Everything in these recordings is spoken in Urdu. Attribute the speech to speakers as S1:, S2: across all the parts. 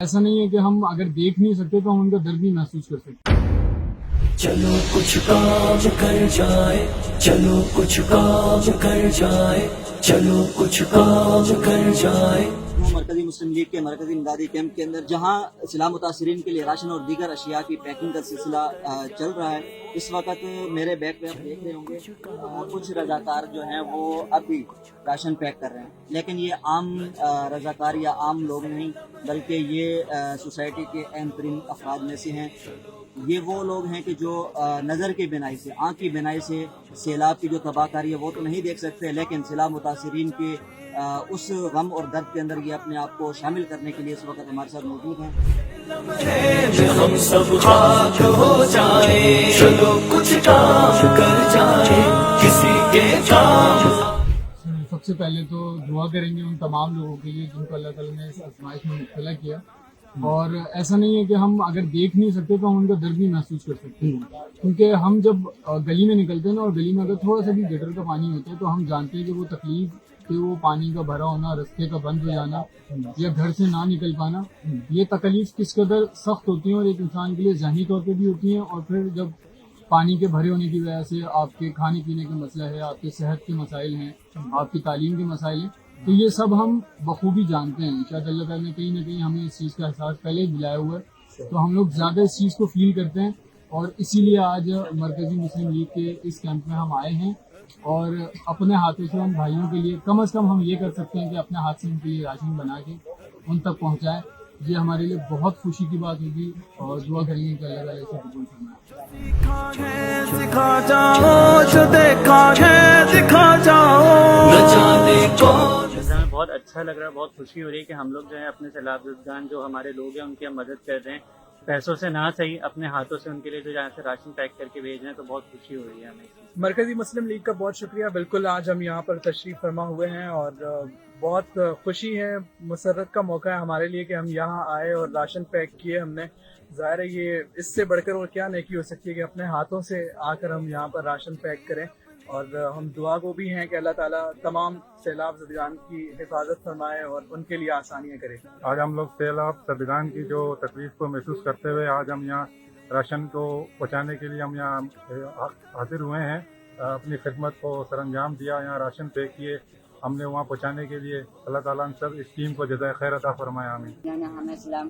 S1: ایسا نہیں ہے کہ ہم اگر دیکھ نہیں سکتے تو ہم ان کا درد بھی محسوس کر سکتے ہیں۔
S2: چلو کچھ کام کر جائے، چلو کچھ کام کر جائے، چلو کچھ کام کر جائے۔
S3: مرکزی مسلم لیگ کے مرکزی امدادی کیمپ کے اندر جہاں سیلاب متاثرین کے لیے راشن اور دیگر اشیاء کی پیکنگ کا سلسلہ چل رہا ہے، اس وقت میرے بیک پہ آپ دیکھ رہے ہوں گے کچھ رضاکار جو ہیں وہ اب بھی راشن پیک کر رہے ہیں، لیکن یہ عام رضاکار یا عام لوگ نہیں بلکہ یہ سوسائٹی کے اہم ترین افراد میں سے ہیں۔ یہ وہ لوگ ہیں کہ جو نظر کی بینائی سے، آنکھ کی بینائی سے سیلاب کی جو تباہ کاری ہے وہ تو نہیں دیکھ سکتے، لیکن سیلاب متاثرین کے اس غم اور درد کے اندر یہ اپنے آپ کو شامل کرنے کے لیے اس وقت ہمارے ساتھ موجود ہیں۔
S2: ہم سب خاک ہو جائیں، چلو کچھ کام کر جائیں، کسی کے کام۔
S1: سب سے پہلے تو دعا کریں گے ان تمام لوگوں کے لیے جن کو اللہ تعالیٰ نے اس آزمائش میں مبتلا کیا، اور ایسا نہیں ہے کہ ہم اگر دیکھ نہیں سکتے تو ہم ان کا درد بھی محسوس کر سکتے ہیں، کیونکہ ہم جب گلی میں نکلتے ہیں نا اور گلی میں اگر تھوڑا سا بھی گٹر کا پانی ہوتا ہے تو ہم جانتے ہیں کہ وہ تکلیف کہ وہ پانی کا بھرا ہونا، رستے کا بند ہو جانا یا گھر سے نہ نکل پانا، یہ تکلیف کس قدر سخت ہوتی ہیں اور ایک انسان کے لیے ذہنی طور پہ بھی ہوتی ہیں، اور پھر جب پانی کے بھرے ہونے کی وجہ سے آپ کے کھانے پینے کے مسئلہ ہے، آپ کے صحت کے مسائل ہیں، آپ کی تعلیم کے مسائل ہیں، تو یہ سب ہم بخوبی جانتے ہیں۔ شاید اللہ تعالیٰ نے کہیں نہ کہیں ہمیں اس چیز کا احساس پہلے ہی دلایا ہوا ہے، تو ہم لوگ زیادہ اس چیز کو فیل کرتے ہیں، اور اسی لیے آج مرکزی مسلم لیگ کے اس کیمپ میں ہم آئے ہیں، اور اپنے ہاتھوں سے ان بھائیوں کے لیے کم از کم ہم یہ کر سکتے ہیں کہ اپنے ہاتھ سے ان کے لیے راشن بنا کے ان تک پہنچائیں۔ یہ ہمارے لیے بہت خوشی کی بات ہوگی، اور دعا کریں گے کہ اللہ تعالیٰ اسے قبول فرمائے۔
S2: سکھا جاؤ جو دیکھا ہے دکھا جاؤ، نہ جانے کون۔
S4: ہمیں بہت اچھا لگ رہا ہے، بہت خوشی ہو رہی ہے کہ ہم لوگ جو ہے اپنے سیلاب زدگان جو ہمارے لوگ ہیں ان کی ہم مدد کر رہے ہیں، پیسوں سے نہ صحیح اپنے ہاتھوں سے ان کے لیے جو جہاں سے راشن پیک کر کے بھیج رہے ہیں، تو بہت خوشی ہو رہی ہے ہمیں۔
S5: مرکزی مسلم لیگ کا بہت شکریہ، بالکل آج ہم یہاں پر تشریف فرما ہوئے ہیں اور بہت خوشی ہے، مسرت کا موقع ہے ہمارے لیے کہ ہم یہاں آئے اور راشن پیک کیے ہم نے۔ ظاہر ہے یہ اس سے بڑھ کر اور کیا نیکی ہو سکتی ہے کہ اپنے ہاتھوں سے آ کر ہم یہاں پر راشن پیک کریں، اور ہم دعا کو بھی ہیں کہ اللہ تعالیٰ تمام سیلاب زدگان کی حفاظت فرمائے اور ان کے لیے آسانیاں کرے۔
S6: آج ہم لوگ سیلاب زدگان کی جو تکلیف کو محسوس کرتے ہوئے آج ہم یہاں راشن کو پہنچانے کے لیے ہم یہاں حاضر ہوئے ہیں، اپنی خدمت کو سر انجام دیا، یہاں راشن پے کیے ہم نے وہاں پہنچانے کے لیے۔ اللہ تعالیٰ ہم سب اس ٹیم کو جزائے خیر عطا فرمائے، آمین۔
S7: ہمیں اسلام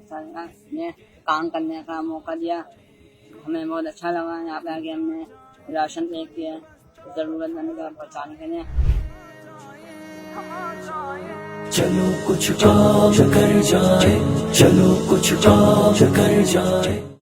S7: نے کام کرنے کا موقع دیا، ہمیں بہت اچھا لگا، یہاں پہ آگے ہم نے راشن پیک کیا ضرورت مند کو پہنچانے کے لیے۔
S2: چلو کچھ کام کر جائے، چلو کچھ کام کر جائے۔